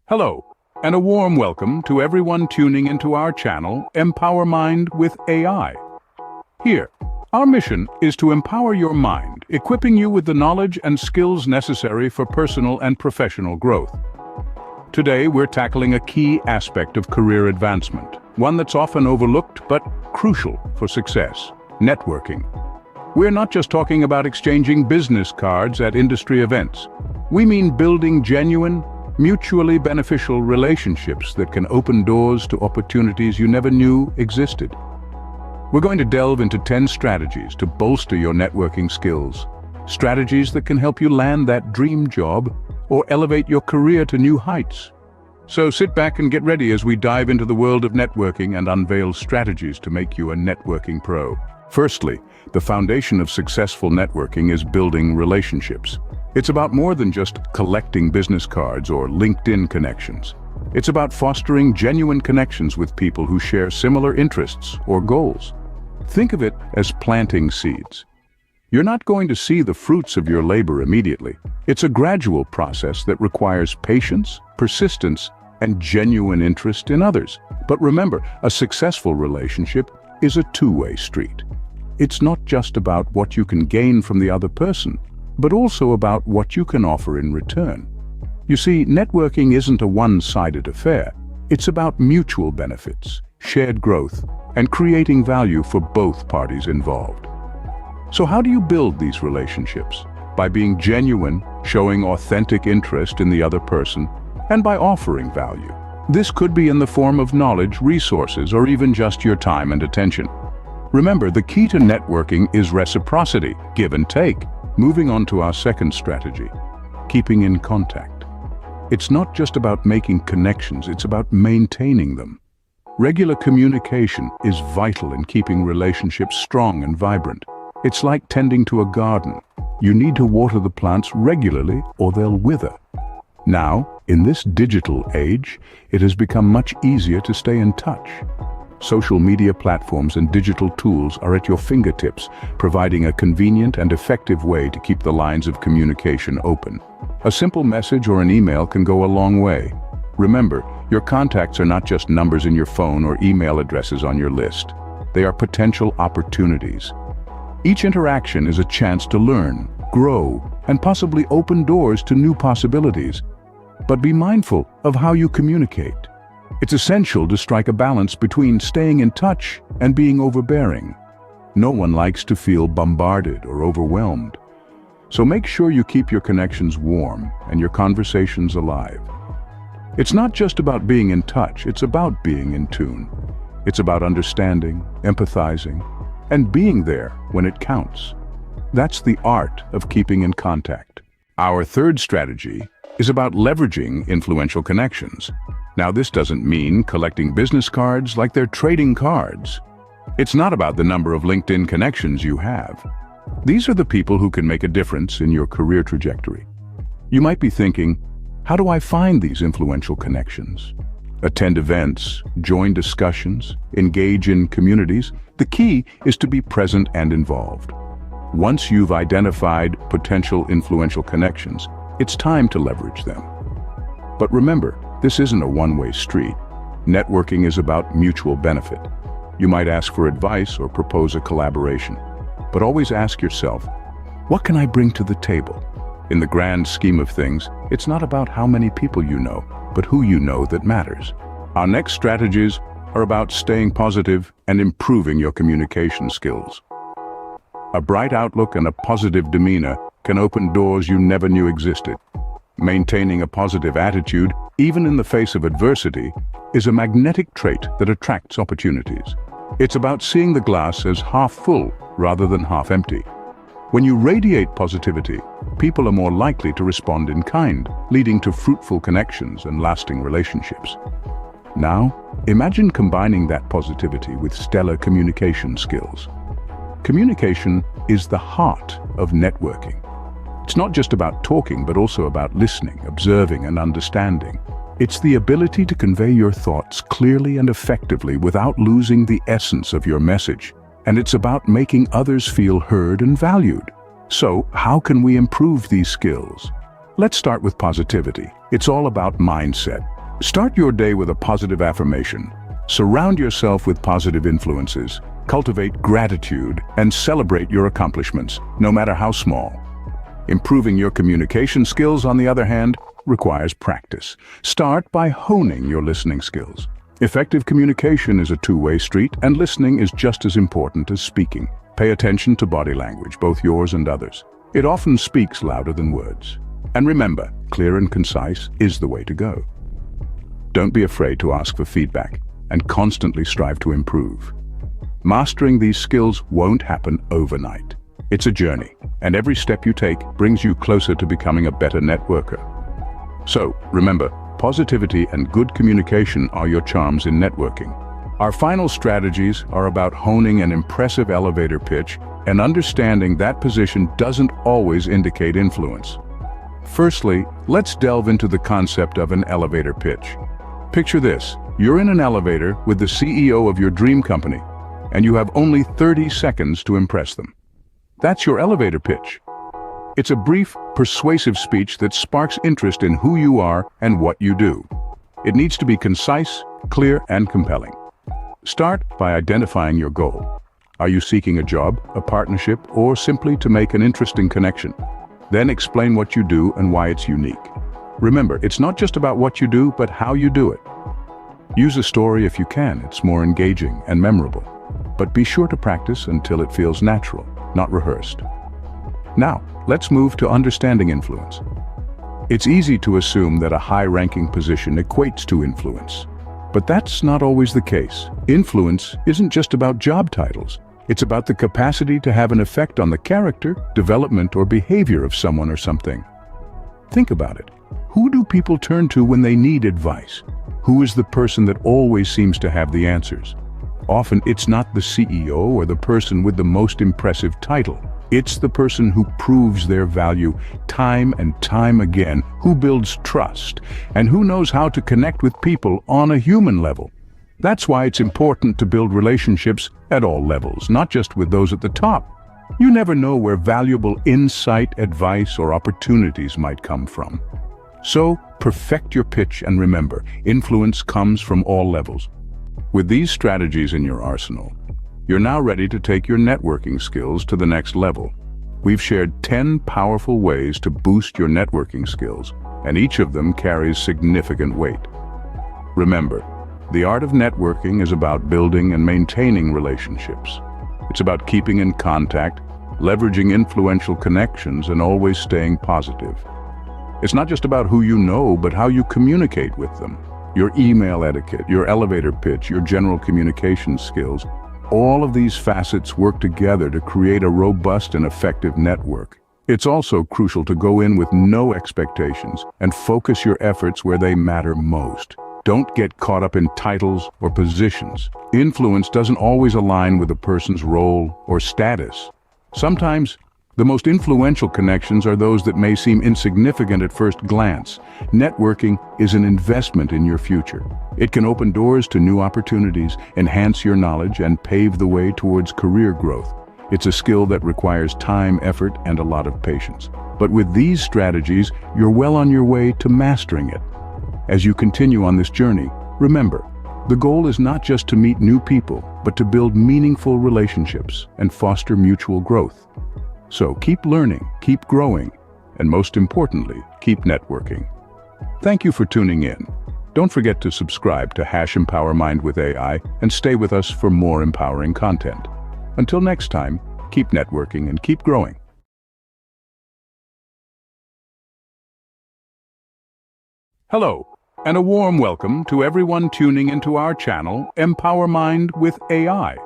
Hello, and a warm welcome to everyone tuning into our channel, Empower Mind with AI. Here, our mission is to empower your mind, equipping you with the knowledge and skills necessary for personal and professional growth. Today, we're tackling a key aspect of career advancement, one that's often overlooked but crucial for success: networking. We're not just talking about exchanging business cards at industry events. We mean building genuine, mutually beneficial relationships that can open doors to opportunities you never knew existed. We're going to delve into 10 strategies to bolster your networking skills. Strategies that can help you land that dream job or elevate your career to new heights. So sit back and get ready as we dive into the world of networking and unveil strategies to make you a networking pro. Firstly, the foundation of successful networking is building relationships. It's about more than just collecting business cards or LinkedIn connections. It's about fostering genuine connections with people who share similar interests or goals. Think of it as planting seeds. You're not going to see the fruits of your labor immediately. It's a gradual process that requires patience, persistence, and genuine interest in others. But remember, a successful relationship is a two-way street. It's not just about what you can gain from the other person, but also about what you can offer in return. You see, networking isn't a one-sided affair. It's about mutual benefits, shared growth, and creating value for both parties involved. So how do you build these relationships? By being genuine, showing authentic interest in the other person, and by offering value. This could be in the form of knowledge, resources, or even just your time and attention. Remember, the key to networking is reciprocity, give and take. Moving on to our second strategy, keeping in contact. It's not just about making connections, it's about maintaining them. Regular communication is vital in keeping relationships strong and vibrant. It's like tending to a garden. You need to water the plants regularly or they'll wither. Now, in this digital age, it has become much easier to stay in touch. Social media platforms and digital tools are at your fingertips, providing a convenient and effective way to keep the lines of communication open. A simple message or an email can go a long way. Remember, your contacts are not just numbers in your phone or email addresses on your list. They are potential opportunities. Each interaction is a chance to learn, grow, and possibly open doors to new possibilities. But be mindful of how you communicate. It's essential to strike a balance between staying in touch and being overbearing. No one likes to feel bombarded or overwhelmed. So make sure you keep your connections warm and your conversations alive. It's not just about being in touch, it's about being in tune. It's about understanding, empathizing, and being there when it counts. That's the art of keeping in contact. Our third strategy is about leveraging influential connections. Now, this doesn't mean collecting business cards like they're trading cards. It's not about the number of LinkedIn connections you have. These are the people who can make a difference in your career trajectory. You might be thinking, how do I find these influential connections? Attend events, join discussions, engage in communities. The key is to be present and involved. Once you've identified potential influential connections, it's time to leverage them. But remember, this isn't a one-way street. Networking is about mutual benefit. You might ask for advice or propose a collaboration, but always ask yourself, what can I bring to the table? In the grand scheme of things, it's not about how many people you know, but who you know that matters. Our next strategies are about staying positive and improving your communication skills. A bright outlook and a positive demeanor can open doors you never knew existed. Maintaining a positive attitude, even in the face of adversity, is a magnetic trait that attracts opportunities. It's about seeing the glass as half full rather than half empty. When you radiate positivity, people are more likely to respond in kind, leading to fruitful connections and lasting relationships. Now, imagine combining that positivity with stellar communication skills. Communication is the heart of networking. It's not just about talking, but also about listening, observing, and understanding. It's the ability to convey your thoughts clearly and effectively without losing the essence of your message. And it's about making others feel heard and valued. So, how can we improve these skills? Let's start with positivity. It's all about mindset. Start your day with a positive affirmation. Surround yourself with positive influences. Cultivate gratitude and celebrate your accomplishments, no matter how small. Improving your communication skills, on the other hand, requires practice. Start by honing your listening skills. Effective communication is a two-way street, and listening is just as important as speaking. Pay attention to body language, both yours and others. It often speaks louder than words. And remember, clear and concise is the way to go. Don't be afraid to ask for feedback, and constantly strive to improve. Mastering these skills won't happen overnight. It's a journey, and every step you take brings you closer to becoming a better networker. So, remember, positivity and good communication are your charms in networking. Our final strategies are about honing an impressive elevator pitch and understanding that position doesn't always indicate influence. Firstly, let's delve into the concept of an elevator pitch. Picture this: you're in an elevator with the CEO of your dream company, and you have only 30 seconds to impress them. That's your elevator pitch. It's a brief, persuasive speech that sparks interest in who you are and what you do. It needs to be concise, clear, and compelling. Start by identifying your goal. Are you seeking a job, a partnership, or simply to make an interesting connection? Then explain what you do and why it's unique. Remember, it's not just about what you do, but how you do it. Use a story if you can. It's more engaging and memorable. But be sure to practice until it feels natural, not rehearsed. Now, let's move to understanding influence. It's easy to assume that a high-ranking position equates to influence. But that's not always the case. Influence isn't just about job titles. It's about the capacity to have an effect on the character, development, or behavior of someone or something. Think about it. Who do people turn to when they need advice? Who is the person that always seems to have the answers? Often it's not the CEO or the person with the most impressive title. It's the person who proves their value time and time again, who builds trust, and who knows how to connect with people on a human level. That's why it's important to build relationships at all levels, not just with those at the top. You never know where valuable insight, advice, or opportunities might come from. So, perfect your pitch and remember, influence comes from all levels. With these strategies in your arsenal, you're now ready to take your networking skills to the next level. We've shared 10 powerful ways to boost your networking skills, and each of them carries significant weight. Remember, the art of networking is about building and maintaining relationships. It's about keeping in contact, leveraging influential connections, and always staying positive. It's not just about who you know, but how you communicate with them. Your email etiquette, your elevator pitch, your general communication skills, all of these facets work together to create a robust and effective network. It's also crucial to go in with no expectations and focus your efforts where they matter most. Don't get caught up in titles or positions. Influence doesn't always align with a person's role or status. Sometimes, the most influential connections are those that may seem insignificant at first glance. Networking is an investment in your future. It can open doors to new opportunities, enhance your knowledge, and pave the way towards career growth. It's a skill that requires time, effort, and a lot of patience. But with these strategies, you're well on your way to mastering it. As you continue on this journey, remember, the goal is not just to meet new people, but to build meaningful relationships and foster mutual growth. So keep learning, keep growing, and most importantly, keep networking. Thank you for tuning in. Don't forget to subscribe to #EmpowerMind with AI and stay with us for more empowering content. Until next time, keep networking and keep growing. Hello, and a warm welcome to everyone tuning into our channel, Empower Mind with AI.